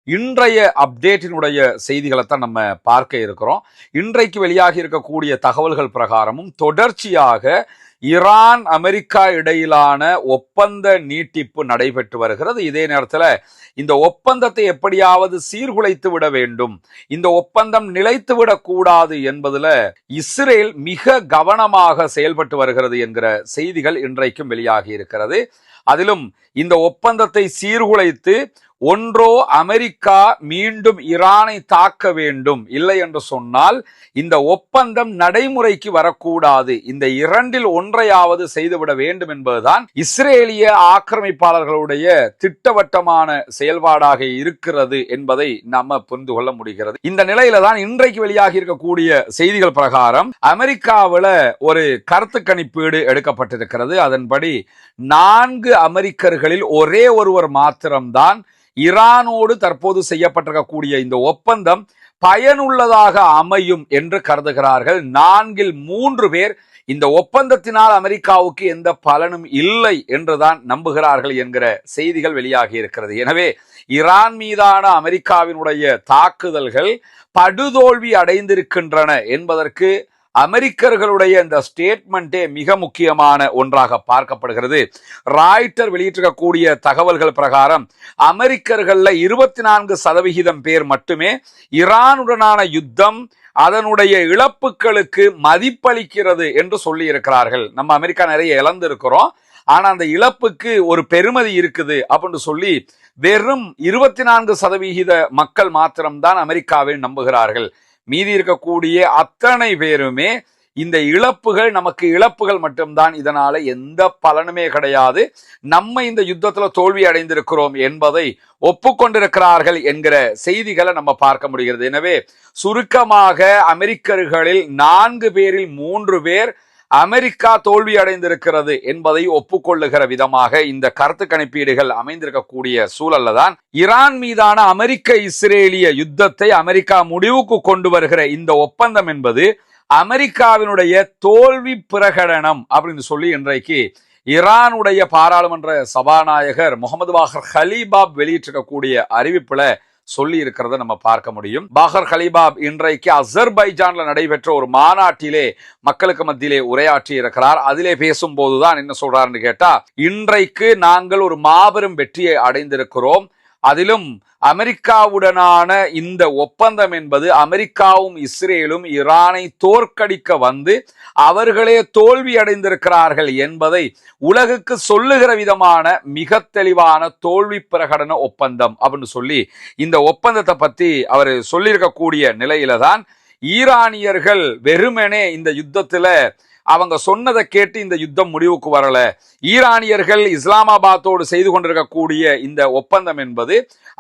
இன்றைய அப்டேட்டினுடைய செய்திகளை தான் நம்ம பார்க்க இருக்கிறோம். இன்றைக்கு வெளியாகி இருக்கக்கூடிய தகவல்கள் பிரகாரமும் தொடர்ச்சியாக ஈரான் அமெரிக்கா இடையிலான ஒப்பந்த நீட்டிப்பு நடைபெற்று வருகிறது. இதே நேரத்தில் இந்த ஒப்பந்தத்தை எப்படியாவது சீர்குலைத்து விட வேண்டும், இந்த ஒப்பந்தம் நிலைத்து விடக்கூடாது என்பதுல இஸ்ரேல் மிக கவனமாக செயல்பட்டு வருகிறது என்கிற செய்திகள் இன்றைக்கும் வெளியாகி இருக்கிறது. அதிலும் இந்த ஒப்பந்தத்தை சீர்குலைத்து ஒன்றோ அமெரிக்கா மீண்டும் ஈரானை தாக்க வேண்டும், இல்லை என்று சொன்னால் இந்த ஒப்பந்தம் நடைமுறைக்கு வரக்கூடாது, இந்த இரண்டில் ஒன்றையாவது செய்துவிட வேண்டும் என்பதுதான் இஸ்ரேலிய ஆக்கிரமிப்பாளர்களுடைய திட்டவட்டமான செயல்பாடாக இருக்கிறது என்பதை நாம புரிந்து கொள்ள முடிகிறது. இந்த நிலையில தான் இன்றைக்கு வெளியாகி இருக்கக்கூடிய செய்திகள் பிரகாரம் அமெரிக்காவில் ஒரு கருத்து கணிப்பீடு எடுக்கப்பட்டிருக்கிறது. அதன்படி 4 அமெரிக்கர்களில் ஒரே ஒருவர் மாத்திரம்தான் ஈரானோடு தற்போது செய்யப்பட்டிருக்கக்கூடிய இந்த ஒப்பந்தம் பயனுள்ளதாக அமையும் என்று கருதுகிறார்கள். 4 3 பேர் இந்த ஒப்பந்தத்தினால் அமெரிக்காவுக்கு எந்த பலனும் இல்லை என்றுதான் நம்புகிறார்கள் என்கிற செய்திகள் வெளியாகி இருக்கிறது. எனவே ஈரான் மீதான அமெரிக்காவினுடைய தாக்குதல்கள் படுதோல்வி அடைந்திருக்கின்றன என்பதற்கு அமெரிக்கர்களுடைய இந்த ஸ்டேட்மெண்டே மிக முக்கியமான ஒன்றாக பார்க்கப்படுகிறது. ராய்ட்டர் வெளியிட்டிருக்கக்கூடிய தகவல்கள் பிரகாரம் அமெரிக்கர்கள்ல 24% பேர் மட்டுமே ஈரானுடனான யுத்தம் அதனுடைய இழப்புகளுக்கு மதிப்பளிக்கிறது என்று சொல்லி இருக்கிறார்கள். நம்ம அமெரிக்கா நிறைய இழந்திருக்கிறோம், ஆனா அந்த இழப்புக்கு ஒரு பெருமதி இருக்குது அப்படின்னு சொல்லி வெறும் 24% மக்கள் மாத்திரம்தான் அமெரிக்காவை நம்புகிறார்கள். மீதி இருக்கக்கூடிய அத்தனை பேருமே இந்த இழப்புகள் நமக்கு இழப்புகள் மட்டும்தான், இதனால எந்த பலனுமே கிடையாது, நம்ம இந்த யுத்தத்துல தோல்வி அடைந்திருக்கிறோம் என்பதை ஒப்புக்கொண்டிருக்கிறார்கள் என்கிற செய்திகளை நம்ம பார்க்க முடிகிறது. எனவே சுருக்கமாக அமெரிக்கர்களில் 4 பேரில் 3 பேர் அமெரிக்கா தோல்வி அடைந்திருக்கிறது என்பதை ஒப்புக்கொள்ளுகிற விதமாக இந்த கருத்து கணிப்பீடுகள் அமைந்திருக்கக்கூடிய சூழல்ல தான் ஈரான் மீதான அமெரிக்க இஸ்ரேலிய யுத்தத்தை அமெரிக்கா முடிவுக்கு கொண்டு வருகிற இந்த ஒப்பந்தம் என்பது அமெரிக்காவினுடைய தோல்வி பிரகடனம் அப்படின்னு சொல்லி இன்றைக்கு ஈரானுடைய பாராளுமன்ற சபாநாயகர் முகமது பாகர் கலீபாப் வெளியிட்டிருக்கக்கூடிய அறிவிப்புல சொல்லி இருக்கிறத நம்ம பார்க்க முடியும். பாகர் கலீபாப் இன்றைக்கு அசர்பைஜான்ல நடைபெற்ற ஒரு மாநாட்டிலே மக்களுக்கு மத்தியிலே உரையாற்றி இருக்கிறார். அதிலே பேசும்போதுதான் என்ன சொல்றாருன்னு கேட்டா, இன்றைக்கு நாங்கள் ஒரு மாபெரும் வெற்றியை அடைந்திருக்கிறோம், அதிலும் அமெரிக்காவுடனான இந்த ஒப்பந்தம் என்பது அமெரிக்காவும் இஸ்ரேலும் ஈரானை தோற்கடிக்க வந்து அவர்களே தோல்வி அடைந்திருக்கிறார்கள் என்பதை உலகுக்கு சொல்லுகிற விதமான மிக தெளிவான தோல்வி பிரகடன ஒப்பந்தம் அப்படின்னு சொல்லி இந்த ஒப்பந்தத்தை பத்தி அவர் சொல்லியிருக்கக்கூடிய நிலையில தான் ஈரானியர்கள் வெறுமனே இந்த யுத்தத்துல அவங்க சொன்னதை கேட்டு இந்த யுத்தம் முடிவுக்கு வரல. ஈரானியர்கள் இஸ்லாமாபாத்தோடு செய்து கொண்டிருக்கக்கூடிய இந்த ஒப்பந்தம் என்பது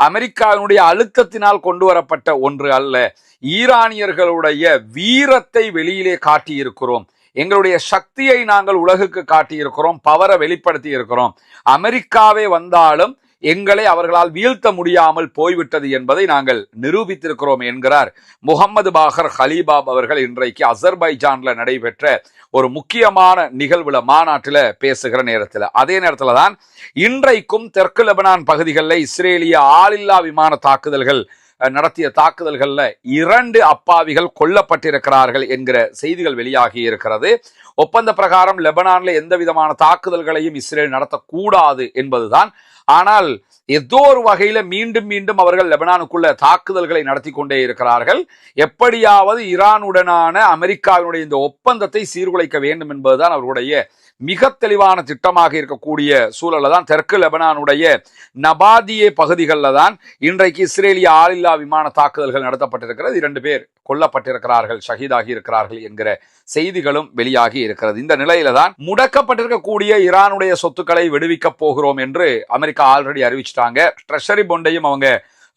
அமெரிக்காவினுடைய அழுத்தத்தினால் கொண்டு வரப்பட்ட ஒன்று அல்ல. ஈரானியர்களுடைய வீரத்தை வெளியிலே காட்டியிருக்கிறோம், எங்களுடைய சக்தியை நாங்கள் உலகுக்கு காட்டியிருக்கிறோம், பவரை வெளிப்படுத்தி இருக்கிறோம், அமெரிக்காவே வந்தாலும் எங்களை அவர்களால் வீழ்த்த முடியாமல் போய்விட்டது என்பதை நாங்கள் நிரூபித்திருக்கிறோம் என்கிறார் முகமது பாகர் கலீபாப் அவர்கள் இன்றைக்கு அசர்பைஜான்ல நடைபெற்ற ஒரு முக்கியமான நிகழ்வுல மாநாட்டில் பேசுகிற நேரத்தில். அதே நேரத்தில் தான் இன்றைக்கும் தெற்கு லெபனான் பகுதிகளில் இஸ்ரேலிய ஆளில்லா விமான தாக்குதல்கள் நடத்திய தாக்குதல்கள்ல 2 அப்பாவிகள் கொல்லப்பட்டிருக்கிறார்கள் என்கிற செய்திகள் வெளியாகி இருக்கிறது. ஒப்பந்த பிரகாரம் லெபனான்ல எந்த விதமான தாக்குதல்களையும் இஸ்ரேல் நடத்தக்கூடாது என்பதுதான். ஆனால் ஏதோ ஒரு வகையில மீண்டும் மீண்டும் அவர்கள் லெபனானுக்குள்ள தாக்குதல்களை நடத்தி கொண்டே இருக்கிறார்கள். எப்படியாவது ஈரானுடனான அமெரிக்காவினுடைய இந்த ஒப்பந்தத்தை சீர்குலைக்க வேண்டும் என்பதுதான் அவர்களுடைய மிக தெளிவான திட்டமாக இருக்கக்கூடிய சூழல்ல தான் தெற்கு லெபனானுடைய நபாதியே பகுதிகளில் தான் இன்றைக்கு இஸ்ரேலிய ஆளில்லா விமான தாக்குதல்கள் நடத்தப்பட்டிருக்கிறது. 2 பேர் கொல்லப்பட்டிருக்கிறார்கள், ஷஹீதாகி இருக்கிறார்கள் என்கிற செய்திகளும் வெளியாகி இருக்கிறது. இந்த நிலையில தான் முடக்கப்பட்டிருக்கக்கூடிய ஈரானுடைய சொத்துக்களை விடுவிக்க போகிறோம் என்று அமெரிக்கா ஆல்ரெடி அறிவிச்சிட்டாங்க. ட்ரெஷரி பொண்டையும் அவங்க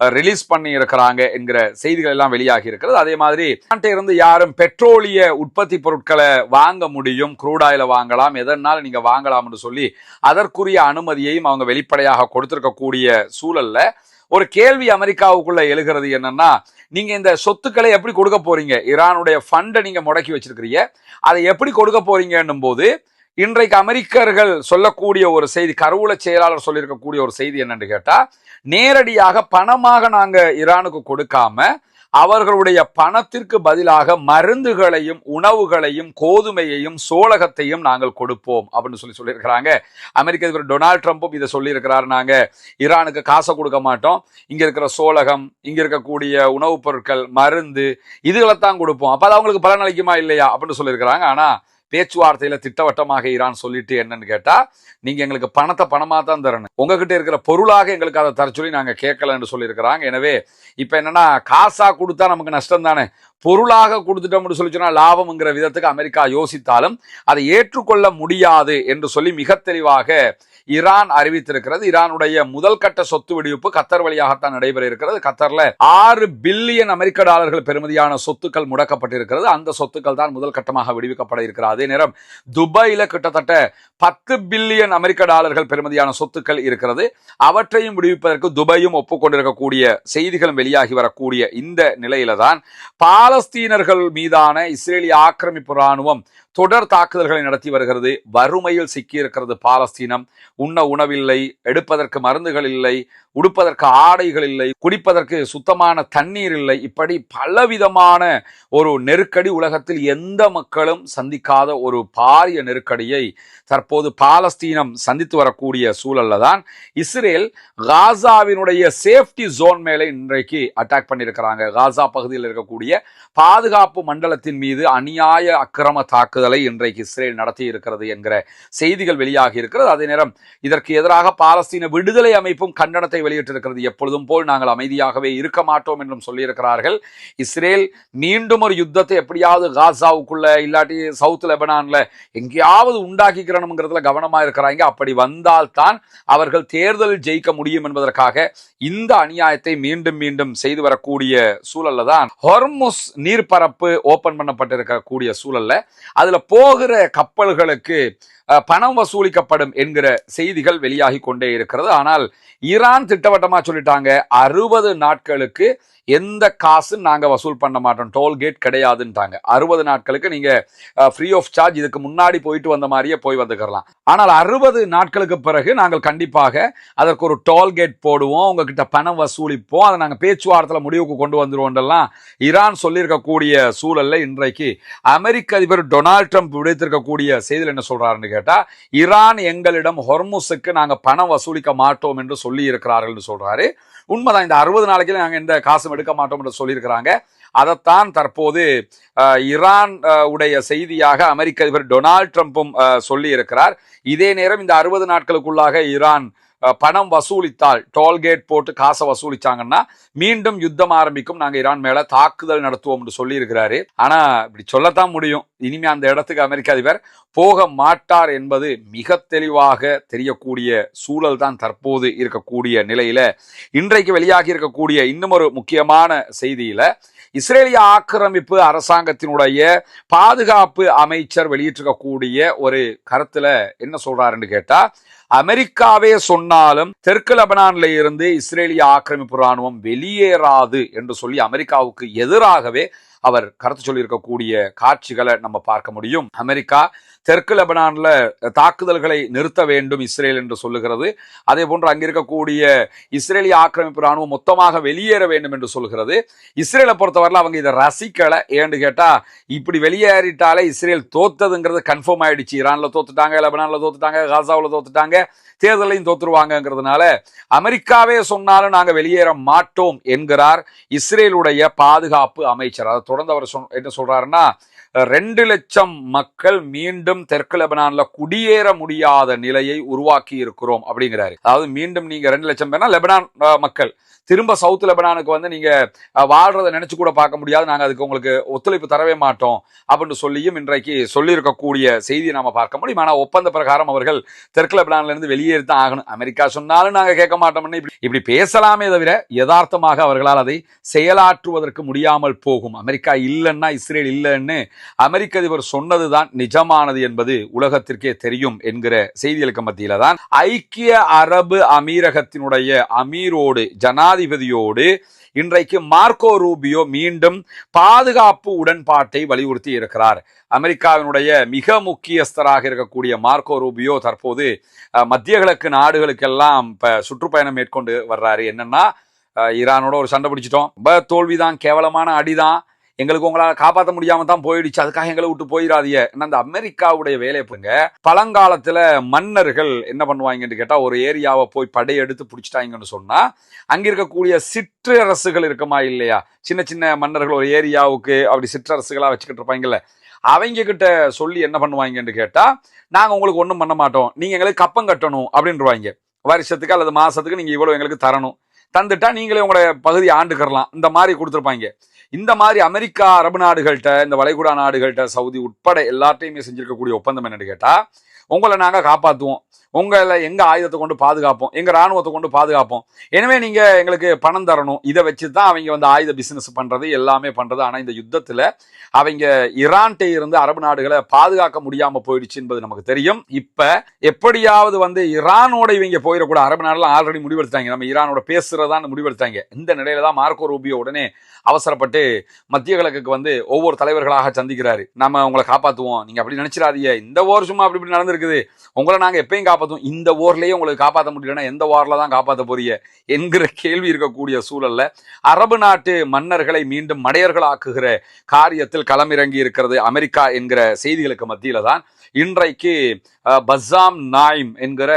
ரிலீஸ் பண்ணி இருக்கிறாங்க என்கிற செய்திகள் எல்லாம் வெளியாகி இருக்கிறது. அதே மாதிரி இருந்து யாரும் பெட்ரோலிய உற்பத்தி பொருட்களை வாங்க முடியும், க்ரூட் ஆயில வாங்கலாம், எதனால நீங்க வாங்கலாம்னு சொல்லி அதற்குரிய அனுமதியையும் அவங்க வெளிப்படையாக கொடுத்திருக்கக்கூடிய சூழல்ல ஒரு கேள்வி அமெரிக்காவுக்குள்ள எழுகிறது. என்னன்னா, நீங்க இந்த சொத்துக்களை எப்படி கொடுக்க போறீங்க, ஈரானுடைய ஃபண்டை நீங்க முடக்கி வச்சிருக்கிறீங்க, அதை எப்படி கொடுக்க போறீங்கன்னும் போது இன்றைக்கு அமெரிக்கர்கள் சொல்லக்கூடிய ஒரு செய்தி, கருவூல செயலாளர் சொல்லியிருக்கக்கூடிய ஒரு செய்தி என்னன்னு கேட்டா, நேரடியாக பணமாக நாங்க ஈரானுக்கு கொடுக்காம அவர்களுடைய பணத்திற்கு பதிலாக மருந்துகளையும் உணவுகளையும் கோதுமையையும் சோளகத்தையும் நாங்கள் கொடுப்போம் அப்படின்னு சொல்லியிருக்கிறாங்க. அமெரிக்க அதிபர் டொனால்ட் ட்ரம்ப்பும் இதை சொல்லியிருக்கிறார். நாங்க ஈரானுக்கு காசை கொடுக்க மாட்டோம், இங்க இருக்கிற சோளகம், இங்க இருக்கக்கூடிய உணவுப் பொருட்கள், மருந்து இதுகளைத்தான் கொடுப்போம். அப்ப அது அவங்களுக்கு பலன் அளிக்குமா இல்லையா அப்படின்னு சொல்லியிருக்கிறாங்க. ஆனா பேச்சுவார்த்தையில திட்டவட்டமாக ஈரான் சொல்லிட்டு என்னன்னு கேட்டா, நீங்க எங்களுக்கு பணத்தை பணமா தான் தரணும், உங்ககிட்ட இருக்கிற பொருளாக எங்களுக்கு அதை தர சொல்லி நாங்க கேட்கலன்னு சொல்லியிருக்கிறாங்க. எனவே இப்ப என்னன்னா, காசா கொடுத்தா நமக்கு நஷ்டம் தானே, பொருளாக கொடுத்துட்டோம்னு சொல்லி சொன்னா லாபம்ங்கிற விதத்துக்கு அமெரிக்கா யோசித்தாலும் அதை ஏற்றுக்கொள்ள முடியாது என்று சொல்லி மிக தெளிவாக ஈரான் அறிவித்திருக்கிறது. ஈரானுடைய முதல் கட்ட சொத்து வெடிப்பு கத்தர் வழியாகத்தான் நடைபெற இருக்கிறது. கத்தர்ல 6 பில்லியன் அமெரிக்க டாலர்கள் பெறுமதியான சொத்துக்கள் முடக்கப்பட்டிருக்கிறது. அந்த சொத்துக்கள் தான் முதல் கட்டமாக விடுவிக்கப்பட இருக்கிறது. அதே நேரம் துபாயில கிட்டத்தட்ட 10 பில்லியன் அமெரிக்க டாலர்கள் பெறுமதியான சொத்துக்கள் இருக்கிறது. அவற்றையும் விடுவிப்பதற்கு துபாயும் ஒப்புக்கொண்டிருக்கக்கூடிய செய்திகளும் வெளியாகி வரக்கூடிய இந்த நிலையில தான் பாலஸ்தீனர்கள் மீதான இஸ்ரேலிய ஆக்கிரமிப்பு ராணுவம் தொடர் தாக்குதல்களை நடத்தி வருகிறது. வறுமையில் சிக்கியிருக்கிறது பாலஸ்தீனம். உண்ண உணவில்லை, எடுப்பதற்கு மருந்துகள் இல்லை, உடுப்பதற்கு ஆடைகள் இல்லை, குடிப்பதற்கு சுத்தமான தண்ணீர் இல்லை. இப்படி பலவிதமான ஒரு நெருக்கடி உலகத்தில் எந்த மக்களும் சந்திக்காத ஒரு பாரிய நெருக்கடியை தற்போது பாலஸ்தீனம் சந்தித்து வரக்கூடிய சூழல்ல தான் இஸ்ரேல் காசாவினுடைய சேஃப்டி ஜோன் மேலே இன்றைக்கு அட்டாக் பண்ணியிருக்கிறாங்க. காசா பகுதியில் இருக்கக்கூடிய பாதுகாப்பு மண்டலத்தின் மீது அநியாய அக்கிரம தாக்குதலை இன்றைக்கு இஸ்ரேல் நடத்தி இருக்கிறது என்கிற செய்திகள் வெளியாகி இருக்கிறது. அதே நேரம் இதற்கு எதிராக பாலஸ்தீன விடுதலை அமைப்பும் கண்டனத்தை வெளியிட்டிருக்கிறது. எப்பொழுதும் போல் நாங்கள் அமைதியாகவே இருக்க மாட்டோம் என்றும் சொல்லியிருக்கிறார்கள். இஸ்ரேல் மீண்டும் ஒரு யுத்தத்தை எப்படியாவது காசாவுக்குள்ள இல்லாட்டி சவுத் லெபனான்ல எங்கேயாவது உண்டாக்கிக்கிறோம்ங்கிறதுல கவனமா இருக்கிறாங்க. அப்படி வந்தால்தான் அவர்கள் தேர்தலில் ஜெயிக்க முடியும் என்பதற்காக இந்த அநியாயத்தை மீண்டும் மீண்டும் செய்து வரக்கூடிய சூழல்ல தான் ஹொர்முஸ் நீர்ப்பரப்பு ஓபன் பண்ணப்பட்டிருக்கக்கூடிய சூழல்ல அதுல போகிற கப்பல்களுக்கு பணம் வசூலிக்கப்படும் என்கிற செய்திகள் வெளியாகி கொண்டே இருக்கிறது. ஆனால் ஈரான் திட்டவட்டமா சொல்லிட்டாங்க, 60 நாட்களுக்கு எந்த காசு நாங்க வசூல் பண்ண மாட்டோம், டோல்கேட் கிடையாதுன்ட்டாங்க. 60 நாட்களுக்கு நீங்க ஃப்ரீ ஆஃப் சார்ஜ் இதுக்கு முன்னாடி போயிட்டு வந்த மாதிரியே போய் வந்துக்கலாம். ஆனால் 60 நாட்களுக்கு பிறகு நாங்கள் கண்டிப்பாக அதற்கு ஒரு டோல்கேட் போடுவோம், உங்ககிட்ட பணம் வசூலிப்போம், அதை நாங்கள் பேச்சுவார்த்தையில முடிவுக்கு கொண்டு வந்துருவோம். ஈரான் சொல்லியிருக்கக்கூடிய சூழல்ல இன்றைக்கு அமெரிக்க அதிபர் டொனால்ட் ட்ரம்ப் விடுத்திருக்கக்கூடிய செய்தியில் என்ன சொல்றாருன்னு கேட்டா, ஈரான் எங்களிடம் ஹொர்முஸுக்கு நாங்க பணம் வசூலிக்க மாட்டோம் என்று சொல்லி இருக்கிறார்கள் சொல்றாரு. உண்மைதான், இந்த 60 நாளைக்கு நாங்க எந்த காசும் எடுக்க மாட்டோம் என்று சொல்லியிருக்கிறாங்க. அதைத்தான் தற்போது ஈரான் உடைய செய்தியாக அமெரிக்க அதிபர் டொனால்ட் ட்ரம்ப்பும் சொல்லி இருக்கிறார். இதே நேரம் இந்த 60 நாட்களுக்குள்ளாக ஈரான் பணம் வசூலித்தால், டோல்கேட் போட்டு காசை வசூலிச்சாங்கன்னா மீண்டும் யுத்தம் ஆரம்பிக்கும், நாங்க ஈரான் மேல தாக்குதல் நடத்துவோம் என்று சொல்லி இருக்கிறாரு. ஆனா இப்படி சொல்லத்தான் முடியும், இனிமே அந்த இடத்துக்கு அமெரிக்க அதிபர் போக மாட்டார் என்பது மிக தெளிவாக தெரியக்கூடிய சூழல் தான் தற்போது இருக்கக்கூடிய நிலையில இன்றைக்கு வெளியாகி இருக்கக்கூடிய இன்னும் ஒரு முக்கியமான செய்தியில இஸ்ரேலிய ஆக்கிரமிப்பு அரசாங்கத்தினுடைய பாதுகாப்பு அமைச்சர் வெளியிட்டிருக்கக்கூடிய ஒரு கருத்துல என்ன சொல்றாருன்னு கேட்டா, அமெரிக்காவே சொன்னாலும் தெற்கு லெபனான்ல இருந்து இஸ்ரேலிய ஆக்கிரமிப்பு ராணுவம் வெளியேறாது என்று சொல்லி அமெரிக்காவுக்கு எதிராகவே அவர் கருத்து சொல்லியிருக்கக்கூடிய காட்சிகளை நம்ம பார்க்க முடியும். அமெரிக்கா தெற்கு லெபனான்ல தாக்குதல்களை நிறுத்த வேண்டும் இஸ்ரேல் என்று சொல்லுகிறது. அதே போன்று அங்கிருக்கக்கூடிய இஸ்ரேலிய ஆக்கிரமிப்பு ராணுவம் மொத்தமாக வெளியேற வேண்டும் என்று சொல்கிறது. இஸ்ரேலை பொறுத்தவரை அவங்க இதை ரசிக்கல. ஏன்னு கேட்டா, இப்படி வெளியேறிட்டாலே இஸ்ரேல் தோத்ததுங்கிறது கன்ஃபார்ம் ஆயிடுச்சு. ஈரான்ல தோத்துட்டாங்க, லெபனான்ல தோத்துட்டாங்க, காசாவில் தோத்துட்டாங்க, தேர்தலையும் தோத்துருவாங்கிறதுனால அமெரிக்காவே சொன்னாலும் நாங்க வெளியேற மாட்டோம் என்கிறார் இஸ்ரேலுடைய பாதுகாப்பு அமைச்சர். அதை தொடர்ந்து அவர் என்ன சொல்றாருன்னா, 2 லட்சம் மக்கள் மீண்டும் தெற்கு லெபனான்ல குடியேற முடியாத நிலையை உருவாக்கி இருக்கிறோம் அப்படிங்கிறாரு. அதாவது மீண்டும் நீங்க 2 லட்சம் பேர்னா லெபனான் மக்கள் திரும்ப சவுத் லெபனானுக்கு வந்து நீங்க வாழ்றதை நினைச்சு கூட பார்க்க முடியாது, நாங்க அதுக்கு உங்களுக்கு ஒத்துழைப்பு தரவே மாட்டோம் அப்படின்னு சொல்லியும் இன்றைக்கு சொல்லியிருக்கக்கூடிய செய்தியை நாம பார்க்க முடியும். ஆனா ஒப்பந்த பிரகாரம் அவர்கள் தெற்கு லெபனான்ல இருந்து வெளியேறித்தான் ஆகணும். அமெரிக்கா சொன்னாலும் நாங்க கேட்க மாட்டோம்னு இப்படி பேசலாமே தவிர யதார்த்தமாக அவர்களால் அதை செயலாற்றுவதற்கு முடியாமல் போகும். அமெரிக்கா அமெரிக்கா இல்லைன்னா இஸ்ரேல் இல்லைன்னு அமெரிக்க அதிபர் சொன்னதுதான் நிஜமானது என்பது உலகத்திற்கே தெரியும் என்கிற செய்திகளுக்கு மத்தியில தான் ஐக்கிய அரபு அமீரகத்தினுடைய அமீரோடு ஜனாதிபதியோடு இன்றைக்கு மார்க்கோ ரூபியோ மீண்டும் பாதுகாப்பு உடன்பாட்டை வலியுறுத்தி இருக்கிறார். அமெரிக்காவினுடைய மிக முக்கியஸ்தராக இருக்கக்கூடிய மார்க்கோ ரூபியோ தற்போது மத்திய கிழக்கு நாடுகளுக்கெல்லாம் இப்ப சுற்றுப்பயணம் மேற்கொண்டு வர்றாரு. என்னன்னா, ஈரானோட ஒரு சண்டை பிடிச்சிட்டோம், ரொம்ப தோல்விதான், கேவலமான அடிதான், எங்களுக்கு உங்களால் காப்பாற்ற முடியாம தான் போயிடுச்சு, அதுக்காக எங்களை விட்டு போயிடாதீங்க. அந்த அமெரிக்காவுடைய வேலையை பாருங்க. பழங்காலத்துல மன்னர்கள் என்ன பண்ணுவாங்கன்னு கேட்டா, ஒரு ஏரியாவை போய் படையெடுத்து பிடிச்சிட்டாங்கன்னு சொன்னா அங்க இருக்கக்கூடிய சிற்றரசுகள் இருக்குமா இல்லையா, சின்ன சின்ன மன்னர்கள் ஒரு ஏரியாவுக்கு அப்படி சிற்றரசுகளா வச்சுக்கிட்டு இருப்பாங்கல்ல, அவங்க கிட்ட சொல்லி என்ன பண்ணுவாங்கன்னு கேட்டா, நாங்க உங்களுக்கு ஒண்ணும் பண்ண மாட்டோம், நீங்க எங்களுக்கு கப்பம் கட்டணும் அப்படின்றாங்க. வருஷத்துக்கு அல்லது மாசத்துக்கு நீங்க இவ்வளவு எங்களுக்கு தரணும், தந்துட்டா நீங்களே உங்களோட பகுதியை ஆண்டுக்கறலாம், இந்த மாதிரி கொடுத்துருப்பாங்க. இந்த மாதிரி அமெரிக்கா அரபு நாடுகள்கிட்ட, இந்த வளைகுடா நாடுகள்கிட்ட, சவுதி உட்பட எல்லாத்தையுமே செஞ்சிருக்கக்கூடிய ஒப்பந்தம் என்னன்னு கேட்டா, உங்களை நாங்க காப்பாற்றுவோம், உங்களை எங்க ஆயுதத்தை கொண்டு பாதுகாப்போம், எங்க ராணுவத்தை கொண்டு பாதுகாப்போம், எனவே நீங்க எங்களுக்கு பணம் தரணும். இதை வச்சுதான் அவங்க ஆயுத பிசினஸ் பண்றது எல்லாமே பண்றது. ஆனா இந்த யுத்தத்துல அவங்க ஈரான்கிட்ட இருந்து அரபு நாடுகளை பாதுகாக்க முடியாம போயிடுச்சு என்பது நமக்கு தெரியும். இப்ப எப்படியாவது ஈரானோட இவங்க போயிடக்கூட, அரபு நாடுல ஆல்ரெடி முடிவெடுத்தாங்க, நம்ம ஈரானோட பேசுறதான்னு முடிவெடுத்தாங்க. இந்த நிலையில தான் மார்க்கோ ரூபியோ உடனே அவசரப்பட்டு மத்திய கிழக்குக்கு ஒவ்வொரு தலைவர்களாக சந்திக்கிறாரு. நம்ம உங்களை காப்பாற்றுவோம், நீங்க அப்படி நினைச்சிடாதீங்க, இந்த ஓர் சும்மா அப்படி இப்படி நடந்திருக்குது, உங்களை நாங்க எப்பயும் காப்பாற்றுவோம், இந்த ஓர்லயே உங்களுக்கு காப்பாற்ற முடியலன்னா எந்த ஓர்ல தான் காப்பாற்ற போறீங்க என்கிற கேள்வி இருக்கக்கூடிய சூழல்ல அரபு நாட்டு மன்னர்களை மீண்டும் மடையர்களாக்குகிற காரியத்தில் களமிறங்கி இருக்கிறது அமெரிக்கா என்கிற செய்திகளுக்கு மத்தியில தான் இன்றைக்கு பஸ்ஸாம் நாயிம் என்கிற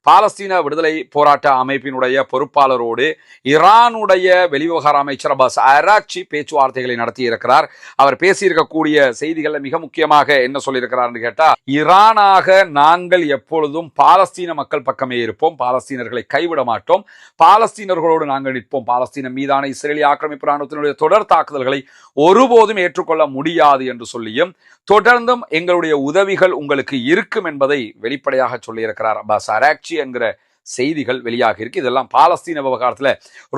பாலஸ்தீன விடுதலை போராட்ட அமைப்பினுடைய பொறுப்பாளரோடு ஈரானுடைய வெளிவிவகார அமைச்சர் அப்பாஸ் அராக்சி பேச்சுவார்த்தைகளை நடத்தி இருக்கிறார். அவர் பேசியிருக்கக்கூடிய செய்திகள்ல மிக முக்கியமாக என்ன சொல்லியிருக்கிறார் கேட்டா, ஈரானாக நாங்கள் எப்பொழுதும் பாலஸ்தீன மக்கள் பக்கமே இருப்போம், பாலஸ்தீனர்களை கைவிட மாட்டோம், பாலஸ்தீனர்களோடு நாங்கள் நிற்போம், பாலஸ்தீனம் மீதான இஸ்ரேலிய ஆக்கிரமிப்பு ராணுவத்தினுடைய தொடர் தாக்குதல்களை ஒருபோதும் ஏற்றுக்கொள்ள முடியாது என்று சொல்லியும் தொடர்ந்தும் எங்களுடைய உதவிகள் உங்களுக்கு இருக்கும் என்பதை வெளிப்படையாக சொல்லியிருக்கிறார் அப்பாஸ் அராக்சி என்கிற செய்திகள் வெளியாக இருக்கு. இதெல்லாம் பாலஸ்தீன விவகாரத்துல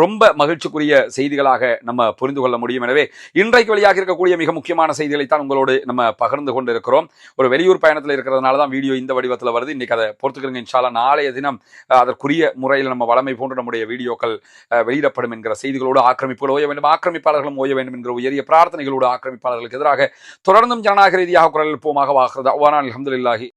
ரொம்ப மகிழ்ச்சிக்குரிய செய்திகளாக நம்ம புரிந்து கொள்ள முடியும். எனவே இன்றைக்கு வெளியாக இருக்கக்கூடிய மிக முக்கியமான செய்திகளை தான் உங்களோடு நம்ம பகிர்ந்து கொண்டு இருக்கிறோம். ஒரு வெளியூர் பயணத்தில் இருக்கிறதுனால தான் வீடியோ இந்த வடிவத்தில் வருது. இன்னைக்கு அதை பொறுத்துக்கிறீங்க. இன்ஷால்லா நாளைய தினம் அதற்குரிய முறையில் நம்ம வளமை போன்று நம்முடைய வீடியோக்கள் வெளியிடப்படும் என்கிற செய்திகளோடு ஆக்கிரமிப்புகள் ஓய வேண்டும், ஆக்கிரமிப்பாளர்களும் ஓய வேண்டும் என்கிற உயரிய பிரார்த்தனைகளோடு ஆக்கிரமிப்பாளர்களுக்கு எதிராக தொடர்ந்தும் ஜனநாயக ரீதியாக குரல் எழுப்புவோமாக. வாகிறது அல்ஹம்துலில்லாஹி.